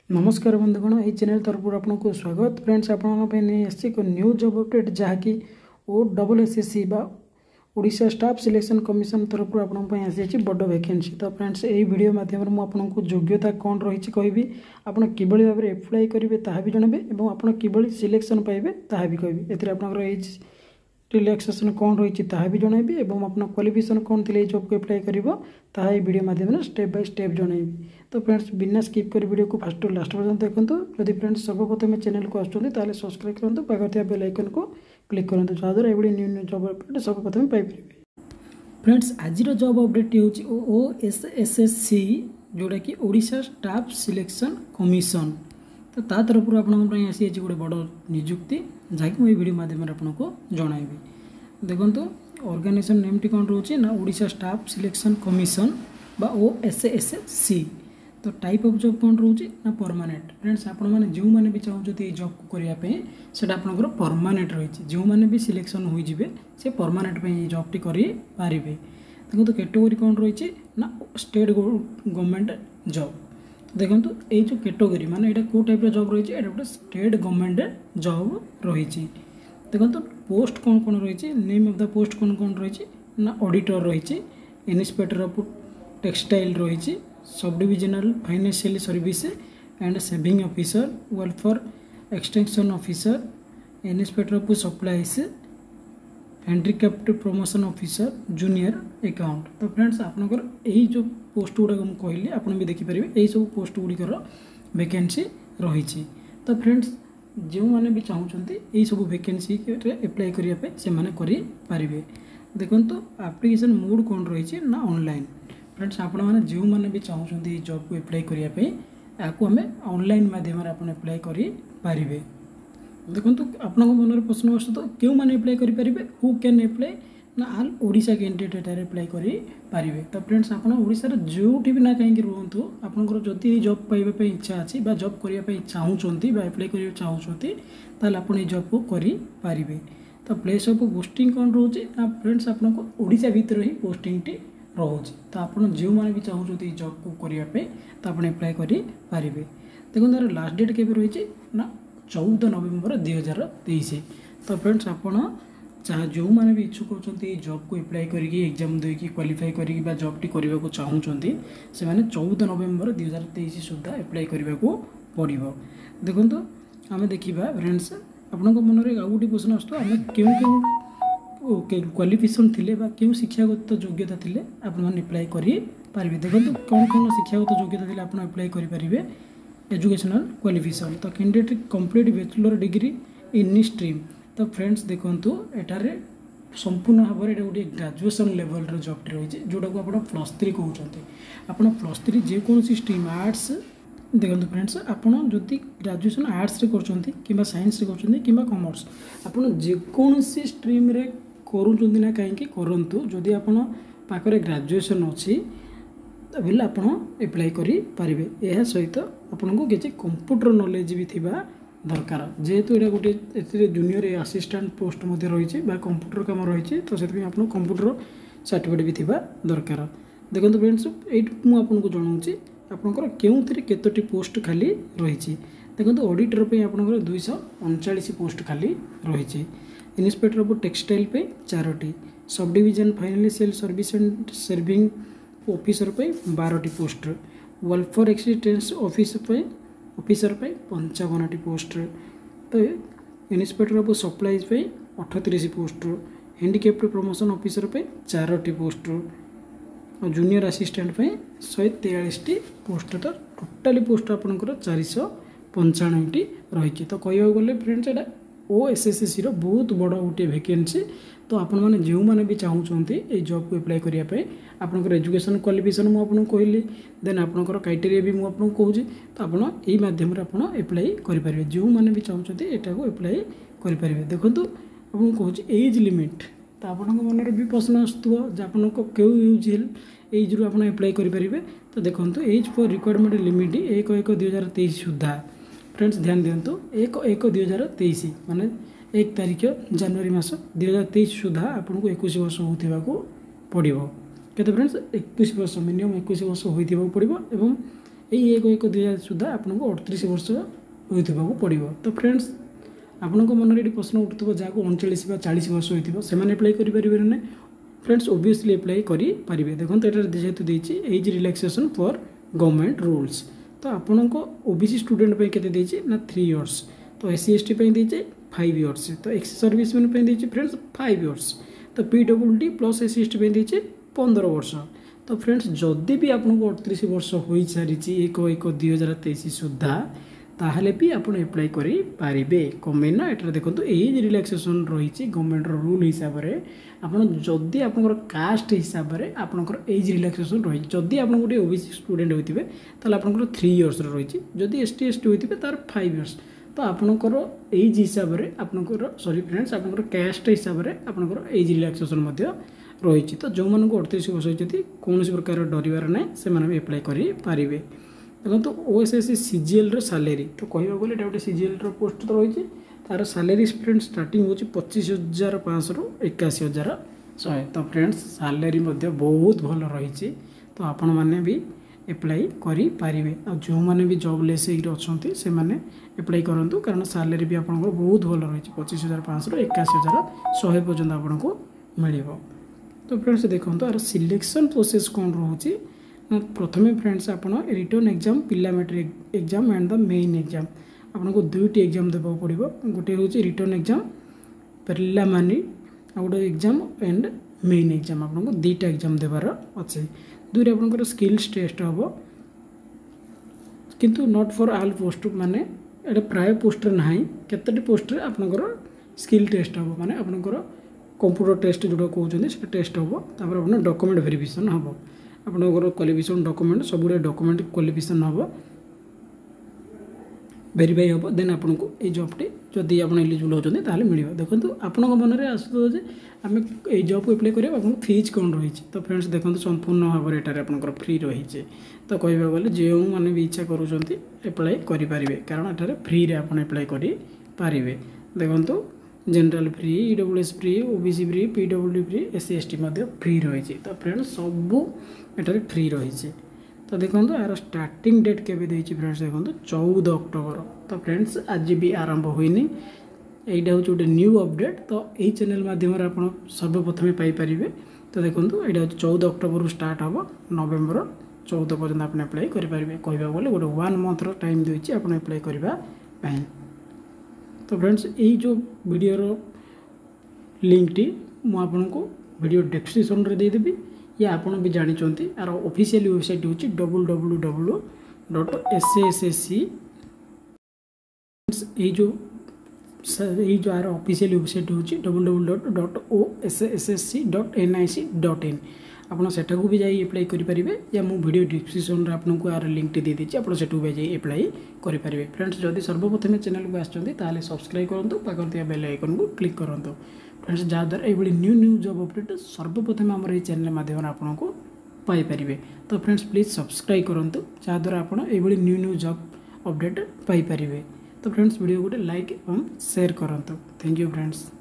नमस्कार बंधुगण ये चैनल तरफ आपको स्वागत। फ्रेंड्स आपसी एक न्यू जॉब अपडेट जहाँकि OSSC Odisha staff selection commission तरफ आसी बड़ वैकेंसी। तो फ्रेंड्स यही वीडियो माध्यम आपको योग्यता कौन रही कहि आप कि भाव में एप्लाय करेंगे ता भी जनबे और आप कि सिलेक्शन पाइबे ता भी कहि एज रिलैक्सेशन कौन रही भी जनइबी और अपना क्वालिफिकेशन कौन थी जॉब को एप्लाय कर वीडियो माध्यम स्टेप बाय स्टेप जनइबी। तो फ्रेंड्स बिना स्किप कर वीडियो को फास्ट लास्ट पर्यंत देखो। जदि फ्रेंड्स सर्वप्रथम चैनल को आसुँच सब्सक्राइब करूँ पाखे बेल आइकन को क्लिक करूँ जहाँद्वारा ये न्यू न्यू जॉब अपडेट सर्वप्रथम पाइपर। फ्रेंड्स आज जॉब अपडेट हूँ OSSC जोटा कि ओडिशा स्टाफ सिलेक्शन कमिशन। तो ता तरफ आपंपाई आसी गोटे बड़ निजुक्ति जहाँकि मुझे वीडियो माध्यम आपको जनइबी। देखो ऑर्गेनाइजेशन नेम टी कौन रोचे ना ओडिशा स्टाफ सिलेक्शन कमिशन बा OSSC। तो टाइप ऑफ जॉब कौन रोचे ना परमानेंट। फ्रेंड्स आपण मैंने जो मैंने भी चाहते जॉब को करने से आपंकर परमानेंट रही जो मैंने भी सिलेक्शन हो से परमानेंट जॉब टी करें। देखो कैटेगरी कौन रही ना स्टेट गवर्नमेंट जॉब। देखो ये जो कैटेगरी माने यहाँ कौ टाइप जॉब रही है गोटे स्टेट गवर्नमेंट जॉब रही। देखो पोस्ट कौन कौन रही नेम ऑफ द पोस्ट कौन कौन रही ना ऑडिटर रही इन्स्पेक्टर ऑफ टेक्सटाइल रही sub divisional financial service and saving officer welfare extension officer inspector of supplies handicapped promotion officer junior account. तो फ्रेंड्स आपनकर यही जो पोस्ट गुड़ा मुझे कहली आप भी देखिपारे यही सब पोस्ट गुड़िकर वैकेंसी रही। तो फ्रेंड्स जो मैंने भी चाहते यही सब वैकेंसी एप्लाय करने से करें। देखो एप्लिकेशन मोड कौन रही ना ऑनलाइन। फ्रेंड्स आपण मैंने जो मैंने भी चाहते जॉब को एप्लाय करने आम ऑनलाइन माध्यम एप्लाय करें। देखो आपण मन प्रश्न आस तो क्यों मैंने एप्लाय करेंगे हु कैन एप्लाय ना आल ओडिशा कैंडिडेट एप्लाय करें। तो फ्रेंड्स आप ओडिशार जो भी ना कहीं रुहतु आपंकर जदि जॉब पाइबापी इच्छा अच्छी जॉब करने चाहते एप्लाय कर चाहते ताल आप जॉब को करें। तो प्लेस ऑफ पोस्टिंग कौन रोचे ना फ्रेंड्स आपको ओडिशा भितर ही पोस्टिंग टी रोचे। तो आप जो मैंने भी चाहते जॉब को करने तो आप एप्लाय करें। देखो तार लास्ट डेट के रही ना 14 नवेम्बर 2023। तो फ्रेंड्स आपड़ जहाँ जो मैंने भी इच्छुक होती जॉब को एप्लाय करके एग्जाम देकी क्वालिफाई करके जॉब टी करने को चाहते से 14 नवेम्बर 2023 सुधा एप्लाय करने को पड़ो। देखो आम देखा फ्रेंड्स आपण मन में आउ गोटे प्रश्न आस आम क्यों क्यों क्वालिफिकेशन थे क्यों शिक्षागत योग्यता थे आप एप्लाय करें। देखो कौन कौन शिक्षागत योग्यता थे आप एप्लाय करेंगे एजुकेशनल क्वालिफिकेशन। तो candidate complete bachelor degree in stream. तो फ्रेंड्स देखो एटारे संपूर्ण भाव में गोटे ग्रेजुएशन लेवल जॉब रही जोटा को आप +3 कहते आप +3 जेकोसी स्ट्रीम आर्ट्स। देखो फ्रेंड्स आपड़ जदि ग्रेजुएशन आर्ट्स कर साइंस कर कॉमर्स आप जेकोसी स्ट्रीम रे करूँ ना कहीं करूँ जदि आप पाखे ग्रेजुएशन अच्छी बोले आप एप्लाय करेंगे। यह सहित आपको किसी कंप्यूटर नॉलेज भी थिबा दरकार जेहेतु यहाँ गोटे जूनियर असिस्टेंट पोस्ट रही कंप्यूटर काम रही तो से आप कंप्यूटर सर्टिफिकेट भी थिबा दरकार। देखो फ्रेंड्स ये मुझे जनाऊँगी आपंकर क्यों केतोटी पोस्ट खाली रही। देखो ऑडिटर पे आपंकर 239 पोस्ट खाली रही इन्स्पेक्टर ऑफ टेक्सटाइल पे 4टी sub division financial service and serving officer पे 12टी पोस्ट वेलफेयर एक्सटेंशन ऑफिसर पे 55टी पोस्ट। तो इन्स्पेक्टर ऑफ सप्लाईज पे 38 पोस्ट हैंडिकैप्ड प्रमोशन ऑफिसर पे 4टी पोस्ट और जूनियर असिस्टेंट पे 143टी पोस्ट। तो टोटाली पोस्ट आपंकर 495टी रही। तो कह गले फ्रेंड्स एटा OSSC बहुत बड़ गोटे वैकेंसी। तो आपण मैंने जो मैंने भी चाहते ये जॉब को एप्लाय करने आपंकर एजुकेशन क्वालिफिकेशन मुझे कहली देन आपंकर क्राइटेरिया भी मुझे कहूँ। तो आप माध्यम एप्लाय करेंगे जो मैंने भी चाहते यहाँ को एप्लाय करेंगे। देखो आपको कहूँ एज लिमिट। तो आप मन में भी प्रश्न आसो आपको क्यों एज रू आप एप्लाय करेंगे। तो देखो एज फॉर रिक्वायरमेंट लिमिट 1/1/2023 सुधा। फ्रेंड्स ध्यान दिंतु 1/1/2023 माने 1 तारीख जनवरी मास 2023 सुधा आपको 21 वर्ष होगा पड़ो। केते फ्रेंड्स 21 वर्ष मिनिमम 21 वर्ष होगा पड़ो। यही 1/1/2000 सुधा आपको 38 वर्ष होइथिबाकू पड़िबो। तो फ्रेंड्स आपनको मन ये प्रश्न उठुव जहाँ 39 बा 40 वर्ष होइथिबो सेमाने अप्लाई करि परिबे ना फ्रेंड्स ओबियसली अप्लाई करि परिबे। देखो ये जेहेतु देछि age relaxation for government rules तो आपनको ओबीसी स्टूडेंट पे केते देछि ना 3 इयर्स तो एससी एसटी पे देछि 5 इयर्स तो एक्स सर्विसमैन पे देछि फ्रेंड्स 5 इयर्स तो पीडब्ल्यूडी प्लस एससी एसटी पे देछि 15 वर्ष। तो फ्रेंड्स जदि भी आपको 38 वर्ष हो सारी 1/1/2023 सुधा ताहले भी आप एप्लाई करें कमे ना ये देखो एज रिलैक्सेशन रही गवर्नमेंट रूल हिसाब से जदि आप कास्ट हिसाब से आपंकर एज रिलैक्सेशन रही जदि आप गोटे ओबीसी स्टूडेंट होते हैं आप 3 इयर्स रही जदि एसटी एसटी होते तार 5 इयर्स तो आपंकर एज हिसाब से आपंकर सॉरी फ्रेंड्स आपंकर कास्ट हिसाब से आपंकर एज रिलैक्सेशन रही तो जो मानक 38 वर्ष होती कौन प्रकार डरबार ना से एप्लाई करें। देखो ओएसएससी सीजीएल सैलरी तो कहवा गले गोटे सीजीएल पोस्ट तो रही तार सैलरी फ्रेंड्स स्टार्टिंग हो 25,500 रु 81,100 तो फ्रेंड्स सैलरी बहुत भल रही तो आपण मैंने भी एप्लाई करें आ जो मैंने भी जॉबलेस अच्छा से मैंने एप्लाई करूँ कारण सैलरी भी आपको बहुत भल रही 25,500 रु 81,100 पर्यटन आपको मिल। तो फ्रेंड्स देखो यार सिलेक्शन प्रोसेस कौन रोचे प्रथमे फ्रेंड्स आप रिटर्न एग्जाम पिलामेट्रिक exam and the main exam आपको 2टी एग्जाम देवाक पड़ो गोटे हूँ रिटर्न एग्जाम पिलामानी आ गोटे एग्जाम एंड मेन एग्जाम आपको 2टा एग्जाम देवार अच्छे दुईरे आप स्किल्स टेस्ट हम किंतु नॉट फॉर ऑल पोस्ट माने ये प्राय पोस्ट ना केतटी पोस्ट आपंकर स्किल टेस्ट हम माने आपंकर कंप्यूटर टेस्ट जोटा कहते हैं टेस्ट हम तापर आप डॉक्यूमेंट वेरिफिकेशन हम आपंकर क्वालिफिकेशन डॉक्यूमेंट सब डॉक्यूमेंट क्वालिफिकेशन हम वेरीफाई हम देन आपको ये जॉबटी जदि आप एलिजिबल होती मिल देखो आपण मन में आसो आम ये जॉब को एप्लाई करें आप फीज कौन रही तो फ्रेंड्स देखो संपूर्ण भाव में यहाँ आपंकर फ्री रही तो कहवा गले जो मैंने भी इच्छा करुँच एप्लाई करेंगे कारण यहाँ फ्री रे आप एप्लाई करेंगे। देखो general free EWS free OBC free PWD free SC ST free रही तो फ्रेंड्स सबू एटारे फ्री रही तो देखो यार स्टार्टिंग डेट केबे देछि फ्रेंड्स देखो 14 अक्टोबर तो फ्रेंड्स आज भी आरंभ होइनी एटा हूँ गोटे न्यू अपडेट तो यही चैनल माध्यम आप सर्वप्रथमे पाइपर तो देखो यहाँ 14 अक्टोबर स्टार्ट हम नवेम्बर 14 पर्यटन आप एप्लाई करेंगे कहवा गले गोटे 1 मंथर टाइम देछि आप एप्लाई करने। तो फ्रेंड्स यही जो वीडियो लिंकटी मुझे वीडियो डिस्क्रिप्शन रे देदेवी या आप भी जानते यार ऑफिशियल वेबसाइट हूँ www.sassc जो यार ऑफिशियल वेबसाइट हूँ www.ossc.nic.in आपड़ सेटा भी जाई एप्लाई करेंगे या मो वीडियो डिस्क्रिप्शन आपको यार लिंक दे दीजिए आप भी जाई एप्लाई करेंगे। फ्रेंड्स जदि सर्वप्रथम चैनल को आसते सब्सक्राइब करूँ पाखर दिया बेल आइकन को क्लिक करूँ फ्रेंड्स जहाँद्वारा ये न्यू जॉब अपडेट सर्वप्रथम आम ये चैनल माध्यम आपको पाइपर तो फ्रेंड्स प्लीज सब्सक्राइब करूँ जहाँद्वारा आप न्यू जॉब अपडेट पाइपर। तो फ्रेंड्स वीडियो गोटे लाइक और शेयर करूँ। Thank you friends.